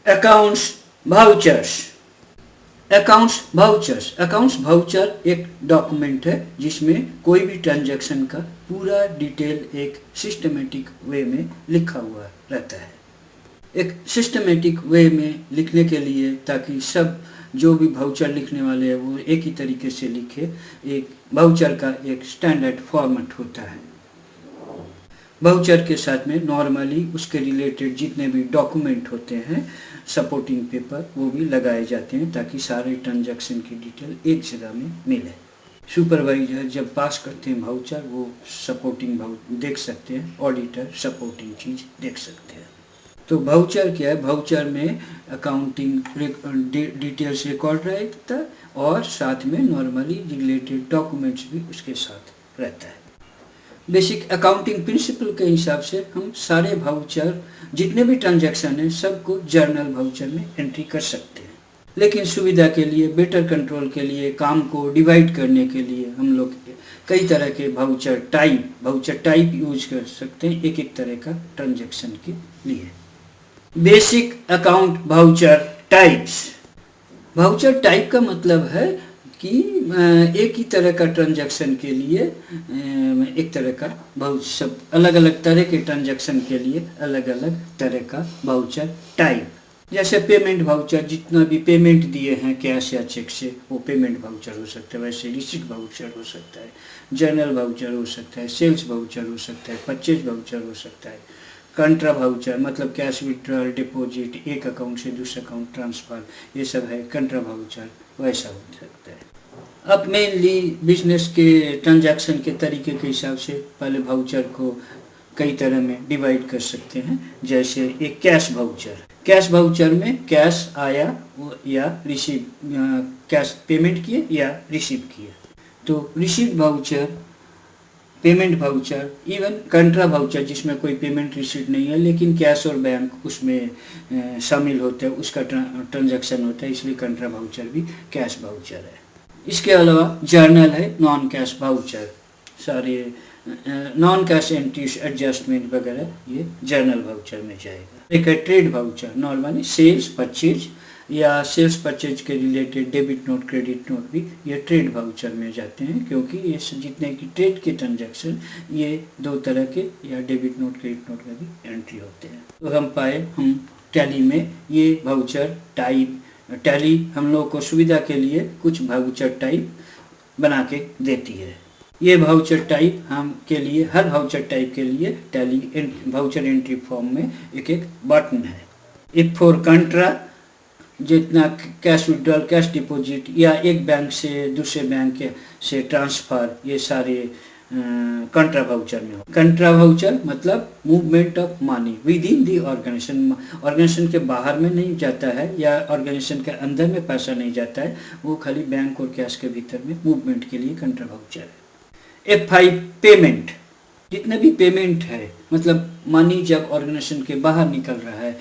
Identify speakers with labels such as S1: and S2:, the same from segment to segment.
S1: Accounts vouchers. Accounts voucher एक document है जिसमें कोई भी ट्रांजैक्शन का पूरा डिटेल एक सिस्टमेटिक वे में लिखा हुआ रहता है। एक सिस्टमेटिक वे में लिखने के लिए, ताकि सब जो भी वाउचर लिखने वाले हैं वो एक ही तरीके से लिखे, एक वाउचर का एक स्टैंडर्ड फॉर्मेट होता है। वाउचर के साथ में नॉर्मली उसके रिलेटेड जितने भी डॉक्यूमेंट होते हैं, सपोर्टिंग पेपर, वो भी लगाए जाते हैं ताकि सारे ट्रांजैक्शन की डिटेल एक जगह में मिले। सुपरवाइजर जब पास करते हैं वाउचर, वो सपोर्टिंग देख सकते हैं, ऑडिटर सपोर्टिंग चीज़ देख सकते हैं। तो वाउचर क्या है? वाउचर में अकाउंटिंग डिटेल्स रिकॉर्ड रहता है और साथ में नॉर्मली रिलेटेड डॉक्यूमेंट्स भी उसके साथ रहता है। बेसिक अकाउंटिंग प्रिंसिपल के हिसाब से हम सारे वाउचर, जितने भी ट्रांजैक्शन हैं, सबको जर्नल वाउचर में एंट्री कर सकते हैं। लेकिन सुविधा के लिए, बेटर कंट्रोल के लिए, काम को डिवाइड करने के लिए हम लोग कई तरह के वाउचर टाइप यूज कर सकते हैं एक एक तरह का ट्रांजैक्शन के लिए। Basic account voucher types. Voucher type का मतलब है कि एक ही तरह का ट्रांजैक्शन के लिए एक तरह का बहुत सब अलग अलग तरह के ट्रांजैक्शन के लिए अलग अलग तरह का वाउचर टाइप। जैसे पेमेंट वाउचर, जितना भी पेमेंट दिए हैं कैश या चेक से, वो पेमेंट वाउचर हो सकता है। वैसे रिसीट वाउचर हो सकता है, जर्नल वाउचर हो सकता है, सेल्स वाउचर हो सकता है, परचेज वाउचर हो सकता है, कंट्रा वाउचर मतलब कैश विड्रॉल, डिपॉजिट, एक अकाउंट से दूसरे अकाउंट ट्रांसफर, ये सब है कंट्रा वाउचर, वैसा हो सकता है। अब मेनली बिजनेस के ट्रांजैक्शन के तरीके के हिसाब से पहले वाउचर को कई तरह में डिवाइड कर सकते हैं। जैसे एक कैश वाउचर में कैश आया या रिसीव, कैश पेमेंट किए या रिसीव किए, तो receive voucher, payment voucher, even contra voucher जिसमें कोई पेमेंट रिसीट नहीं है लेकिन कैश और बैंक उसमें शामिल होते हैं, उसका ट्रांजैक्शन होता है, इसलिए कंट्रा वाउचर भी कैश वाउचर है। इसके अलावा जर्नल है, नॉन कैश वाउचर, सारे नॉन कैश एंट्रीज, एडजस्टमेंट वगैरह ये जर्नल वाउचर में जाएगा। एक है trade voucher, normally sales purchase या सेल्स परचेज के related debit note, credit note भी ये ट्रेड वाउचर में जाते हैं, क्योंकि ये जितने की ट्रेड के ट्रांजैक्शन ये दो तरह के या डेबिट नोट, क्रेडिट नोट में भी एंट्री होते हैं। तो हम टैली में ये वाउचर टाइप, टैली हम लोग को सुविधा के लिए कुछ वाउचर टाइप बना के देती है। ये वाउचर टाइप हम के लिए, हर वाउचर टाइप के लिए टैली वाउचर एंट्री फॉर्म में एक एक बटन है। इफ फॉर कंट्रा, जितना कैश विड्रॉल, कैश डिपॉजिट या एक बैंक से दूसरे बैंक से ट्रांसफ़र, ये सारे कंट्रा वाउचर में हो। कंट्रा वाउचर मतलब movement of money within the organisation के बाहर में नहीं जाता है या ऑर्गेनाइजेशन के अंदर में पैसा नहीं जाता है, वो खाली बैंक और कैश के भीतर में मूवमेंट के लिए कंट्रा वाउचर है। F5 पेमेंट, जितने भी पेमेंट है, मतलब मनी जब ऑर्गेनाइजेशन के बाहर निकल रहा है,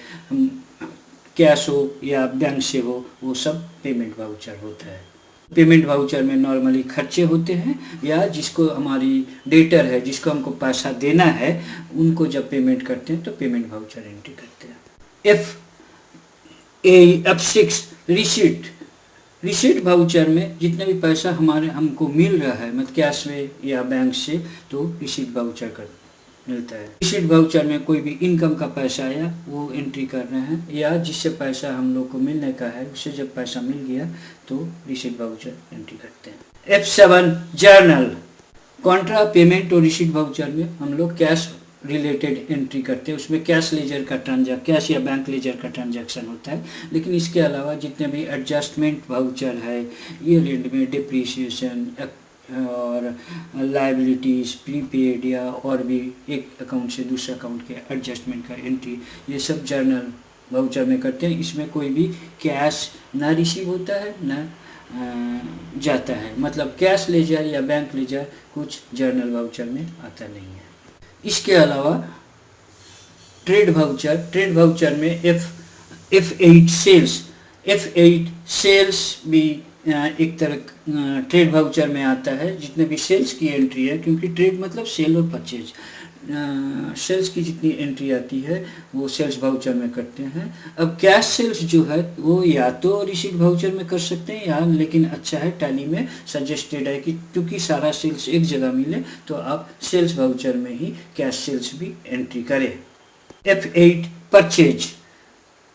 S1: कैश हो या बैंक से हो, वो सब पेमेंट वाउचर होता है। पेमेंट वाउचर में नॉर्मली खर्चे होते हैं या जिसको हमारी डेटर है, जिसको हमको पैसा देना है, उनको जब पेमेंट करते हैं तो पेमेंट वाउचर एंट्री करते हैं। F6 रिसीट वाउचर में जितने भी पैसा हमको मिल रहा है, मतलब कैश में या बैंक से, तो रिसीट वाउचर मिलता है। रिसीट वाउचर में कोई भी इनकम का पैसा आया वो एंट्री कर रहे हैं, या जिससे पैसा हम लोग को मिलने का है उससे जब पैसा मिल गया तो रिसीट वाउचर एंट्री करते हैं। F7 जर्नल, कॉन्ट्रा, पेमेंट और रिसीट वाउचर में हम लोग कैश रिलेटेड एंट्री करते हैं, उसमें कैश लेजर का कैश या बैंक लेजर का ट्रांजैक्शन होता है। लेकिन इसके अलावा जितने भी एडजस्टमेंट वाउचर है, ईयर एंड में डिप्रिसिएशन और लायबिलिटीज़, प्रीपेड या और भी एक अकाउंट से दूसरे अकाउंट के एडजस्टमेंट का एंट्री, ये सब जर्नल वाउचर में करते हैं। इसमें कोई भी कैश ना रिसीव होता है ना जाता है, मतलब कैश लेजर या बैंक लेजर कुछ जर्नल वाउचर में आता नहीं है। इसके अलावा ट्रेड वाउचर में F8 सेल्स भी एक तरह ट्रेड वाउचर में आता है। जितने भी सेल्स की एंट्री है, क्योंकि ट्रेड मतलब सेल और परचेज, सेल्स की जितनी एंट्री आती है वो सेल्स वाउचर में करते हैं। अब कैश सेल्स जो है वो या तो रिसीट वाउचर में कर सकते हैं या, लेकिन अच्छा है टैली में सजेस्टेड है कि क्योंकि सारा सेल्स एक जगह मिले तो आप सेल्स वाउचर में ही कैश सेल्स भी एंट्री करें। F8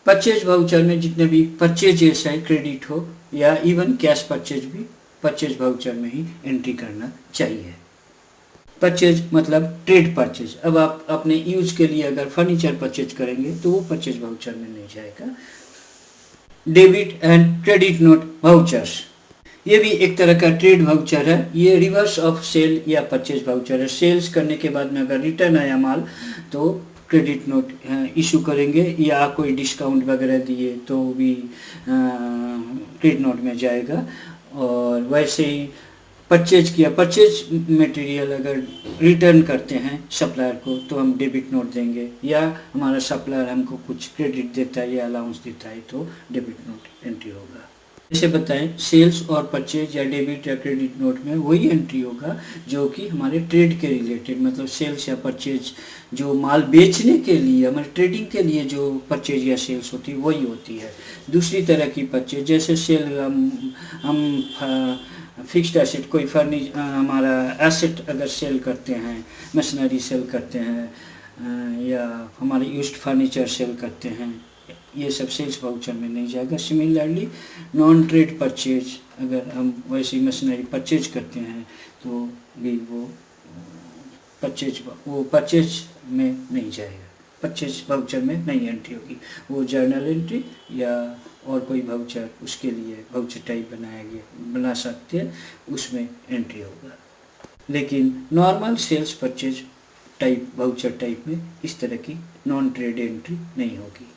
S1: परचेज वाउचर में जितने भी परचेजेस है क्रेडिट हो या इवन कैश परचेज भी परचेज वाउचर में ही एंट्री करना चाहिए। परचेज मतलब ट्रेड परचेज। अब आप अपने यूज के लिए अगर फर्नीचर परचेज करेंगे तो वो परचेज वाउचर में नहीं जाएगा। Debit and credit note vouchers, ये भी एक तरह का ट्रेड वाउचर है। ये रिवर्स ऑफ सेल या परचेज वाउचर है। सेल्स करने के बाद में अगर रिटर्न आया माल तो क्रेडिट नोट इशू करेंगे या कोई डिस्काउंट वगैरह दिए तो भी क्रेडिट नोट में जाएगा। और वैसे ही परचेज किया, परचेज मटेरियल अगर रिटर्न करते हैं सप्लायर को तो हम डेबिट नोट देंगे, या हमारा सप्लायर हमको कुछ क्रेडिट देता है या अलाउंस देता है तो डेबिट नोट एंट्री होगा। जैसे बताएं सेल्स और परचेज या डेबिट या क्रेडिट नोट में वही एंट्री होगा जो कि हमारे ट्रेड के रिलेटेड, मतलब सेल्स या परचेज जो माल बेचने के लिए हमारे ट्रेडिंग के लिए जो परचेज या सेल्स होती है वही होती है। दूसरी तरह की परचेज जैसे सेल हम फिक्स्ड एसेट कोई हमारा एसेट अगर सेल करते हैं, मशीनरी सेल करते हैं या हमारे यूज्ड फर्नीचर सेल करते हैं, ये सब सेल्स वाउचर में नहीं जाएगा। सिमिलरली नॉन ट्रेड परचेज अगर हम वैसी मशीनरी परचेज करते हैं तो भी वो परचेज में नहीं जाएगा, परचेज वाउचर में नहीं एंट्री होगी। वो जर्नल एंट्री या और कोई वाउचर उसके लिए वाउचर टाइप बना सकते हैं, उसमें एंट्री होगा। लेकिन normal sales purchase type voucher type में इस तरह की नॉन ट्रेड एंट्री नहीं होगी।